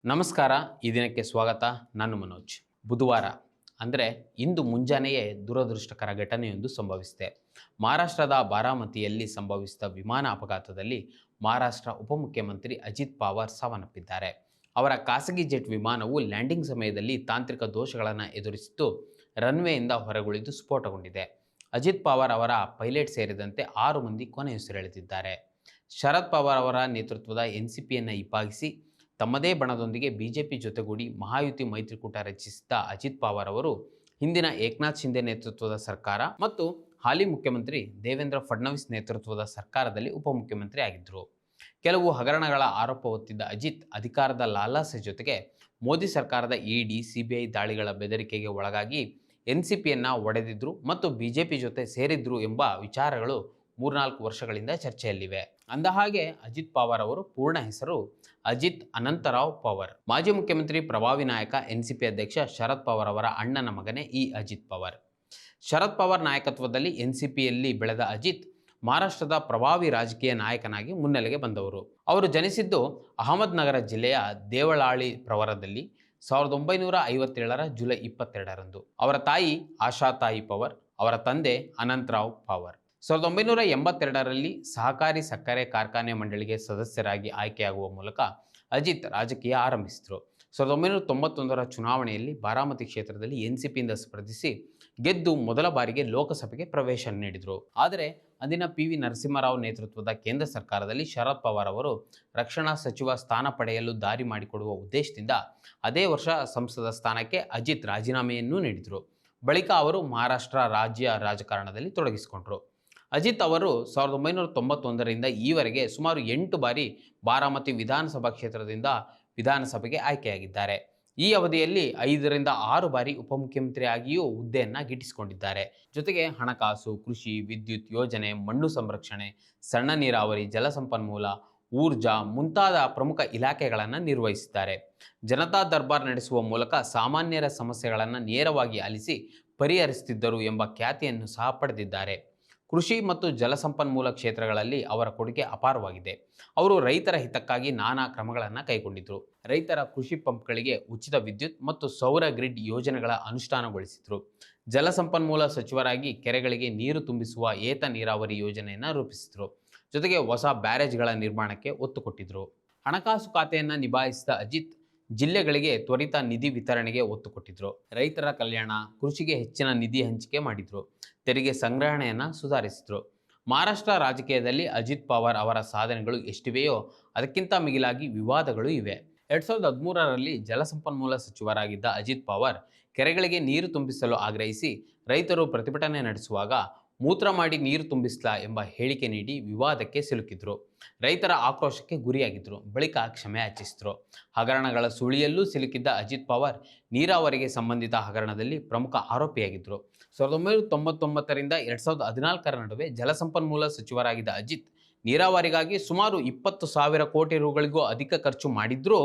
ನಮಸ್ಕಾರ. ಈ ದಿನಕ್ಕೆ ಸ್ವಾಗತ. ನಾನು ಮನೋಜ್. ಬುಧವಾರ ಅಂದರೆ ಇಂದು ಮುಂಜಾನೆಯೇ ದುರದೃಷ್ಟಕರ ಘಟನೆಯೊಂದು ಸಂಭವಿಸಿದೆ. ಮಹಾರಾಷ್ಟ್ರದ ಬಾರಾಮತಿಯಲ್ಲಿ ಸಂಭವಿಸಿದ ವಿಮಾನ ಅಪಘಾತದಲ್ಲಿ ಮಹಾರಾಷ್ಟ್ರ ಉಪಮುಖ್ಯಮಂತ್ರಿ ಅಜಿತ್ ಪವಾರ್ ಸಾವನ್ನಪ್ಪಿದ್ದಾರೆ. ಅವರ ಖಾಸಗಿ ಜೆಟ್ ವಿಮಾನವು ಲ್ಯಾಂಡಿಂಗ್ ಸಮಯದಲ್ಲಿ ತಾಂತ್ರಿಕ ದೋಷಗಳನ್ನು ಎದುರಿಸಿದ್ದು ರನ್ವೇಯಿಂದ ಹೊರಗುಳಿದು ಸ್ಫೋಟಗೊಂಡಿದೆ. ಅಜಿತ್ ಪವಾರ್ ಅವರ ಪೈಲಟ್ ಸೇರಿದಂತೆ 6 ಮಂದಿ ಕೊನೆಯುಸಿರೆಳೆದಿದ್ದಾರೆ. ಶರದ್ ಪವಾರ್ ಅವರ ನೇತೃತ್ವದ ಎನ್ಸಿಪಿಯನ್ನು ಇಬ್ಬಾಗಿಸಿ ತಮ್ಮದೇ ಬಣದೊಂದಿಗೆ ಬಿಜೆಪಿ ಜೊತೆಗೂಡಿ ಮಹಾಯುತಿ ಮೈತ್ರಿಕೂಟ ರಚಿಸಿದ್ದ ಅಜಿತ್ ಪವಾರ್ ಅವರು ಹಿಂದಿನ ಏಕನಾಥ್ ಶಿಂದೆ ನೇತೃತ್ವದ ಸರ್ಕಾರ ಮತ್ತು ಹಾಲಿ ಮುಖ್ಯಮಂತ್ರಿ ದೇವೇಂದ್ರ ಫಡ್ನವೀಸ್ ನೇತೃತ್ವದ ಸರ್ಕಾರದಲ್ಲಿ ಉಪಮುಖ್ಯಮಂತ್ರಿ ಆಗಿದ್ದರು. ಕೆಲವು ಹಗರಣಗಳ ಆರೋಪ ಹೊತ್ತಿದ್ದ ಅಜಿತ್ ಅಧಿಕಾರದ ಲಾಲಾಸೆ ಜೊತೆಗೆ ಮೋದಿ ಸರ್ಕಾರದ ಇಡಿ, ಸಿಬಿಐ ದಾಳಿಗಳ ಬೆದರಿಕೆಗೆ ಒಳಗಾಗಿ ಎನ್ಸಿಪಿಯನ್ನು ಒಡೆದಿದ್ರು ಮತ್ತು ಬಿಜೆಪಿ ಜೊತೆ ಸೇರಿದ್ರು ಎಂಬ ವಿಚಾರಗಳು 3-4 ವರ್ಷಗಳಿಂದ ಚರ್ಚೆಯಲ್ಲಿವೆ. ಅಂದಹಾಗೆ ಅಜಿತ್ ಪವಾರ್ ಅವರು ಪೂರ್ಣ ಹೆಸರು ಅಜಿತ್ ಅನಂತರಾವ್ ಪವಾರ್. ಮಾಜಿ ಮುಖ್ಯಮಂತ್ರಿ, ಪ್ರಭಾವಿ ನಾಯಕ, ಎನ್ಸಿಪಿ ಅಧ್ಯಕ್ಷ ಶರದ್ ಪವಾರ್ ಅವರ ಅಣ್ಣನ ಮಗನೇ ಈ ಅಜಿತ್ ಪವಾರ್. ಶರದ್ ಪವಾರ್ ನಾಯಕತ್ವದಲ್ಲಿ ಎನ್ಸಿಪಿಯಲ್ಲಿ ಬೆಳೆದ ಅಜಿತ್ ಮಹಾರಾಷ್ಟ್ರದ ಪ್ರಭಾವಿ ರಾಜಕೀಯ ನಾಯಕನಾಗಿ ಮುನ್ನೆಲೆಗೆ ಬಂದವರು. ಅವರು ಜನಿಸಿದ್ದು ಅಹಮದ್ನಗರ ಜಿಲ್ಲೆಯ ದೇವಳಾಳಿ ಪ್ರವರದಲ್ಲಿ 1957ರ ಜುಲೈ 22ರಂದು. ಅವರ ತಾಯಿ ಆಶಾತಾಯಿ ಪವಾರ್, ಅವರ ತಂದೆ ಅನಂತರಾವ್ ಪವಾರ್. 1982ರಲ್ಲಿ ಸಹಕಾರಿ ಸಕ್ಕರೆ ಕಾರ್ಖಾನೆ ಮಂಡಳಿಗೆ ಸದಸ್ಯರಾಗಿ ಆಯ್ಕೆಯಾಗುವ ಮೂಲಕ ಅಜಿತ್ ರಾಜಕೀಯ ಆರಂಭಿಸಿದರು. 1991ರ ಚುನಾವಣೆಯಲ್ಲಿ ಬಾರಾಮತಿ ಕ್ಷೇತ್ರದಲ್ಲಿ ಎನ್ಸಿಪಿಯಿಂದ ಸ್ಪರ್ಧಿಸಿ ಗೆದ್ದು ಮೊದಲ ಬಾರಿಗೆ ಲೋಕಸಭೆಗೆ ಪ್ರವೇಶ ನೀಡಿದರು. ಆದರೆ ಅಂದಿನ PV ನರಸಿಂಹರಾವ್ ನೇತೃತ್ವದ ಕೇಂದ್ರ ಸರ್ಕಾರದಲ್ಲಿ ಶರದ್ ಪವಾರ್ ಅವರು ರಕ್ಷಣಾ ಸಚಿವ ಸ್ಥಾನ ಪಡೆಯಲು ದಾರಿ ಮಾಡಿಕೊಡುವ ಉದ್ದೇಶದಿಂದ ಅದೇ ವರ್ಷ ಸಂಸದ ಸ್ಥಾನಕ್ಕೆ ಅಜಿತ್ ರಾಜೀನಾಮೆಯನ್ನೂ ನೀಡಿದರು. ಬಳಿಕ ಅವರು ಮಹಾರಾಷ್ಟ್ರ ರಾಜ್ಯ ರಾಜಕಾರಣದಲ್ಲಿ ತೊಡಗಿಸಿಕೊಂಡರು. ಅಜಿತ್ ಅವರು 1991ರಿಂದ ಈವರೆಗೆ ಸುಮಾರು 8 ಬಾರಿ ಬಾರಾಮತಿ ವಿಧಾನಸಭಾ ಕ್ಷೇತ್ರದಿಂದ ವಿಧಾನಸಭೆಗೆ ಆಯ್ಕೆಯಾಗಿದ್ದಾರೆ. ಈ ಅವಧಿಯಲ್ಲಿ 5ರಿಂದ 6 ಬಾರಿ ಉಪಮುಖ್ಯಮಂತ್ರಿಯಾಗಿಯೂ ಹುದ್ದೆಯನ್ನು ಗಿಟ್ಟಿಸಿಕೊಂಡಿದ್ದಾರೆ. ಜೊತೆಗೆ ಹಣಕಾಸು, ಕೃಷಿ, ವಿದ್ಯುತ್ ಯೋಜನೆ, ಮಣ್ಣು ಸಂರಕ್ಷಣೆ, ಸಣ್ಣ ನೀರಾವರಿ, ಜಲಸಂಪನ್ಮೂಲ, ಊರ್ಜಾ ಮುಂತಾದ ಪ್ರಮುಖ ಇಲಾಖೆಗಳನ್ನು ನಿರ್ವಹಿಸಿದ್ದಾರೆ. ಜನತಾ ದರ್ಬಾರ್ ನಡೆಸುವ ಮೂಲಕ ಸಾಮಾನ್ಯರ ಸಮಸ್ಯೆಗಳನ್ನು ನೇರವಾಗಿ ಆಲಿಸಿ ಪರಿಹರಿಸುತ್ತಿದ್ದರು ಎಂಬ ಖ್ಯಾತಿಯನ್ನು ಸಹ ಪಡೆದಿದ್ದಾರೆ. ಕೃಷಿ ಮತ್ತು ಜಲಸಂಪನ್ಮೂಲ ಕ್ಷೇತ್ರಗಳಲ್ಲಿ ಅವರ ಕೊಡುಗೆ ಅಪಾರವಾಗಿದೆ. ಅವರು ರೈತರ ಹಿತಕ್ಕಾಗಿ ನಾನಾ ಕ್ರಮಗಳನ್ನು ಕೈಗೊಂಡಿದ್ದರು. ರೈತರ ಕೃಷಿ ಪಂಪ್ಗಳಿಗೆ ಉಚಿತ ವಿದ್ಯುತ್ ಮತ್ತು ಸೌರ ಗ್ರಿಡ್ ಯೋಜನೆಗಳ ಅನುಷ್ಠಾನಗೊಳಿಸಿದರು. ಜಲಸಂಪನ್ಮೂಲ ಸಚಿವರಾಗಿ ಕೆರೆಗಳಿಗೆ ನೀರು ತುಂಬಿಸುವ ಏತ ನೀರಾವರಿ ಯೋಜನೆಯನ್ನು ರೂಪಿಸಿದರು. ಜೊತೆಗೆ ಹೊಸ ಬ್ಯಾರೇಜ್ಗಳ ನಿರ್ಮಾಣಕ್ಕೆ ಒತ್ತು ಕೊಟ್ಟಿದ್ದರು. ಹಣಕಾಸು ಖಾತೆಯನ್ನು ನಿಭಾಯಿಸಿದ ಅಜಿತ್ ಜಿಲ್ಲೆಗಳಿಗೆ ತ್ವರಿತ ನಿಧಿ ವಿತರಣೆಗೆ ಒತ್ತು ಕೊಟ್ಟಿದ್ದರು. ರೈತರ ಕಲ್ಯಾಣ, ಕೃಷಿಗೆ ಹೆಚ್ಚಿನ ನಿಧಿ ಹಂಚಿಕೆ ಮಾಡಿದರು. ತೆರಿಗೆ ಸಂಗ್ರಹಣೆಯನ್ನು ಸುಧಾರಿಸಿದರು. ಮಹಾರಾಷ್ಟ್ರ ರಾಜಕೀಯದಲ್ಲಿ ಅಜಿತ್ ಪವಾರ್ ಅವರ ಸಾಧನೆಗಳು ಎಷ್ಟಿವೆಯೋ ಅದಕ್ಕಿಂತ ಮಿಗಿಲಾಗಿ ವಿವಾದಗಳು ಇವೆ. 2013ರಲ್ಲಿ ಜಲಸಂಪನ್ಮೂಲ ಸಚಿವರಾಗಿದ್ದ ಅಜಿತ್ ಪವಾರ್ ಕೆರೆಗಳಿಗೆ ನೀರು ತುಂಬಿಸಲು ಆಗ್ರಹಿಸಿ ರೈತರು ಪ್ರತಿಭಟನೆ ನಡೆಸುವಾಗ ಮೂತ್ರ ಮಾಡಿ ನೀರು ತುಂಬಿಸ್ಲಾ ಎಂಬ ಹೇಳಿಕೆ ನೀಡಿ ವಿವಾದಕ್ಕೆ ಸಿಲುಕಿದ್ರು. ರೈತರ ಆಕ್ರೋಶಕ್ಕೆ ಗುರಿಯಾಗಿದ್ದರು. ಬಳಿಕ ಕ್ಷಮೆ ಯಾಚಿಸಿದರು. ಹಗರಣಗಳ ಸುಳಿಯಲ್ಲೂ ಸಿಲುಕಿದ್ದ ಅಜಿತ್ ಪವಾರ್ ನೀರಾವರಿಗೆ ಸಂಬಂಧಿತ ಹಗರಣದಲ್ಲಿ ಪ್ರಮುಖ ಆರೋಪಿಯಾಗಿದ್ದರು. 1999ರಿಂದ 2014ರ ನಡುವೆ ಜಲಸಂಪನ್ಮೂಲ ಸಚಿವರಾಗಿದ್ದ ಅಜಿತ್ ನೀರಾವರಿಗಾಗಿ ಸುಮಾರು 20,000 ಕೋಟಿ ರುಗಳಿಗೂ ಅಧಿಕ ಖರ್ಚು ಮಾಡಿದ್ರೂ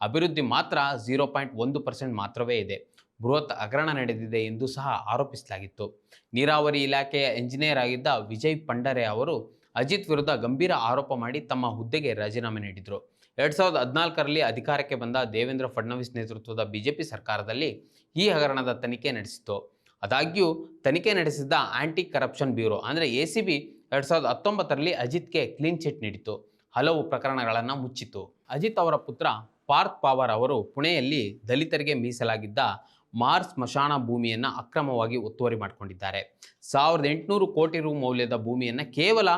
ಅಭಿವೃದ್ಧಿ ಮಾತ್ರ 0.1% ಮಾತ್ರವೇ ಇದೆ. ಬೃಹತ್ ಹಗರಣ ನಡೆದಿದೆ ಎಂದು ಸಹ ಆರೋಪಿಸಲಾಗಿತ್ತು. ನೀರಾವರಿ ಇಲಾಖೆಯ ಎಂಜಿನಿಯರ್ ಆಗಿದ್ದ ವಿಜಯ್ ಪಂಡರೆ ಅವರು ಅಜಿತ್ ವಿರುದ್ಧ ಗಂಭೀರ ಆರೋಪ ಮಾಡಿ ತಮ್ಮ ಹುದ್ದೆಗೆ ರಾಜೀನಾಮೆ ನೀಡಿದರು. 2014ರಲ್ಲಿ ಅಧಿಕಾರಕ್ಕೆ ಬಂದ ದೇವೇಂದ್ರ ಫಡ್ನವೀಸ್ ನೇತೃತ್ವದ ಬಿಜೆಪಿ ಸರ್ಕಾರದಲ್ಲಿ ಈ ಹಗರಣದ ತನಿಖೆ ನಡೆಸಿತು. ಆದಾಗ್ಯೂ ತನಿಖೆ ನಡೆಸಿದ್ದ ಆಂಟಿ ಕರಪ್ಷನ್ ಬ್ಯೂರೋ ಅಂದರೆ ACB 2019ರಲ್ಲಿ ಅಜಿತ್ಗೆ ಕ್ಲೀನ್ ಚಿಟ್ ನೀಡಿತು. ಹಲವು ಪ್ರಕರಣಗಳನ್ನು ಮುಚ್ಚಿತು. ಅಜಿತ್ ಅವರ ಪುತ್ರ ಪಾರ್ಥ್ ಪವಾರ್ ಅವರು ಪುಣೆಯಲ್ಲಿ ದಲಿತರಿಗೆ ಮೀಸಲಾಗಿದ್ದ ಮಾರ್ಸ್ ಸ್ಮಶಾನ ಭೂಮಿಯನ್ನು ಅಕ್ರಮವಾಗಿ ಒತ್ತುವರಿ ಮಾಡಿಕೊಂಡಿದ್ದಾರೆ. 1800 ಕೋಟಿ ರು ಮೌಲ್ಯದ ಭೂಮಿಯನ್ನು ಕೇವಲ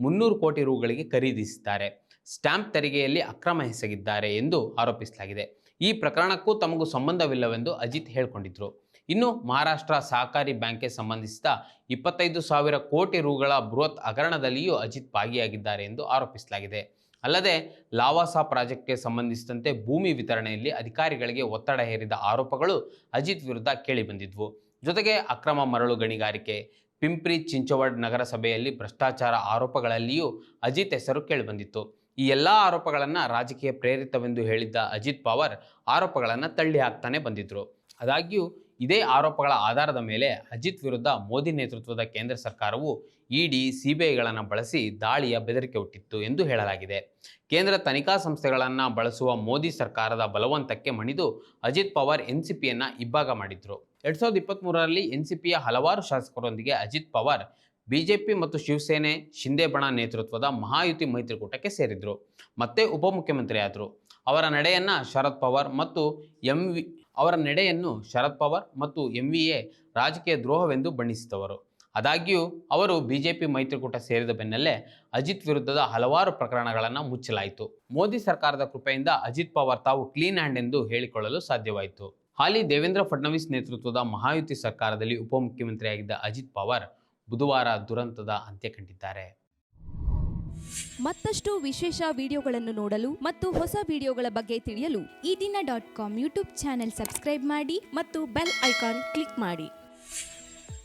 300 ಕೋಟಿ ರುಗಳಿಗೆ ಖರೀದಿಸಿದ್ದಾರೆ. ಸ್ಟ್ಯಾಂಪ್ ತೆರಿಗೆಯಲ್ಲಿ ಅಕ್ರಮ ಎಸಗಿದ್ದಾರೆ ಎಂದು ಆರೋಪಿಸಲಾಗಿದೆ. ಈ ಪ್ರಕರಣಕ್ಕೂ ತಮಗೂ ಸಂಬಂಧವಿಲ್ಲವೆಂದು ಅಜಿತ್ ಹೇಳಿಕೊಂಡಿದ್ದರು. ಇನ್ನು ಮಹಾರಾಷ್ಟ್ರ ಸಹಕಾರಿ ಬ್ಯಾಂಕ್ಗೆ ಸಂಬಂಧಿಸಿದ 25,000 ಕೋಟಿ ರುಗಳ ಬೃಹತ್ ಹಗರಣದಲ್ಲಿಯೂ ಅಜಿತ್ ಭಾಗಿಯಾಗಿದ್ದಾರೆ ಎಂದು ಆರೋಪಿಸಲಾಗಿದೆ. ಅಲ್ಲದೆ ಲಾವಾಸಾ ಪ್ರಾಜೆಕ್ಟ್ಗೆ ಸಂಬಂಧಿಸಿದಂತೆ ಭೂಮಿ ವಿತರಣೆಯಲ್ಲಿ ಅಧಿಕಾರಿಗಳಿಗೆ ಒತ್ತಡ ಹೇರಿದ ಆರೋಪಗಳು ಅಜಿತ್ ವಿರುದ್ಧ ಕೇಳಿಬಂದಿದ್ವು. ಜೊತೆಗೆ ಅಕ್ರಮ ಮರಳು ಗಣಿಗಾರಿಕೆ, ಪಿಂಪ್ರಿ ಚಿಂಚವಡ್ ನಗರಸಭೆಯಲ್ಲಿ ಭ್ರಷ್ಟಾಚಾರ ಆರೋಪಗಳಲ್ಲಿಯೂ ಅಜಿತ್ ಹೆಸರು ಕೇಳಿಬಂದಿತ್ತು. ಈ ಎಲ್ಲ ಆರೋಪಗಳನ್ನು ರಾಜಕೀಯ ಪ್ರೇರಿತವೆಂದು ಹೇಳಿದ್ದ ಅಜಿತ್ ಪವಾರ್ ಆರೋಪಗಳನ್ನು ತಳ್ಳಿ ಹಾಕ್ತಾನೆ ಬಂದಿದ್ದರು. ಆದಾಗ್ಯೂ ಇದೇ ಆರೋಪಗಳ ಆಧಾರದ ಮೇಲೆ ಅಜಿತ್ ವಿರುದ್ಧ ಮೋದಿ ನೇತೃತ್ವದ ಕೇಂದ್ರ ಸರ್ಕಾರವು ಇಡಿ ಸಿಬಿಐಗಳನ್ನು ಬಳಸಿ ದಾಳಿಯ ಬೆದರಿಕೆ ಹುಟ್ಟಿತ್ತು ಎಂದು ಹೇಳಲಾಗಿದೆ. ಕೇಂದ್ರ ತನಿಖಾ ಸಂಸ್ಥೆಗಳನ್ನು ಬಳಸುವ ಮೋದಿ ಸರ್ಕಾರದ ಬಲವಂತಕ್ಕೆ ಮಣಿದು ಅಜಿತ್ ಪವಾರ್ ಎನ್ಸಿಪಿಯನ್ನು ಇಬ್ಬಾಗ ಮಾಡಿದ್ರು. 2023ರಲ್ಲಿ ಎನ್ಸಿಪಿಯ ಹಲವಾರು ಶಾಸಕರೊಂದಿಗೆ ಅಜಿತ್ ಪವಾರ್ ಬಿಜೆಪಿ ಮತ್ತು ಶಿವಸೇನೆ ಶಿಂದೆ ಬಣ ನೇತೃತ್ವದ ಮಹಾಯುತಿ ಮೈತ್ರಿಕೂಟಕ್ಕೆ ಸೇರಿದ್ರು. ಮತ್ತೆ ಉಪಮುಖ್ಯಮಂತ್ರಿ ಆದರು. ಅವರ ನಡೆಯನ್ನು ಶರದ್ ಪವಾರ್ ಮತ್ತು ಎಂವಿಎ ರಾಜಕೀಯ ದ್ರೋಹವೆಂದು ಬಣ್ಣಿಸಿದವರು. ಆದಾಗ್ಯೂ ಅವರು ಬಿಜೆಪಿ ಮೈತ್ರಿಕೂಟ ಸೇರಿದ ಬೆನ್ನಲ್ಲೇ ಅಜಿತ್ ವಿರುದ್ಧದ ಹಲವಾರು ಪ್ರಕರಣಗಳನ್ನು ಮುಚ್ಚಲಾಯಿತು. ಮೋದಿ ಸರ್ಕಾರದ ಕೃಪೆಯಿಂದ ಅಜಿತ್ ಪವಾರ್ ತಾವು ಕ್ಲೀನ್ ಹ್ಯಾಂಡ್ ಎಂದು ಹೇಳಿಕೊಳ್ಳಲು ಸಾಧ್ಯವಾಯಿತು. ಹಾಲಿ ದೇವೇಂದ್ರ ಫಡ್ನವೀಸ್ ನೇತೃತ್ವದ ಮಹಾಯುತಿ ಸರ್ಕಾರದಲ್ಲಿ ಉಪಮುಖ್ಯಮಂತ್ರಿಯಾಗಿದ್ದ ಅಜಿತ್ ಪವಾರ್ ಬುಧವಾರ ದುರಂತದ ಅಂತ್ಯ ಕಂಡಿದ್ದಾರೆ. ಮತ್ತಷ್ಟು ವಿಶೇಷ ವಿಡಿಯೋಗಳನ್ನು ನೋಡಲು ಮತ್ತು ಹೊಸ ವಿಡಿಯೋಗಳ ಬಗ್ಗೆ ತಿಳಿಯಲು ಈ ದಿನ .com ಯೂಟ್ಯೂಬ್ ಚಾನೆಲ್ ಸಬ್ಸ್ಕ್ರೈಬ್ ಮಾಡಿ ಮತ್ತು ಬೆಲ್ ಐಕಾನ್ ಕ್ಲಿಕ್ ಮಾಡಿ.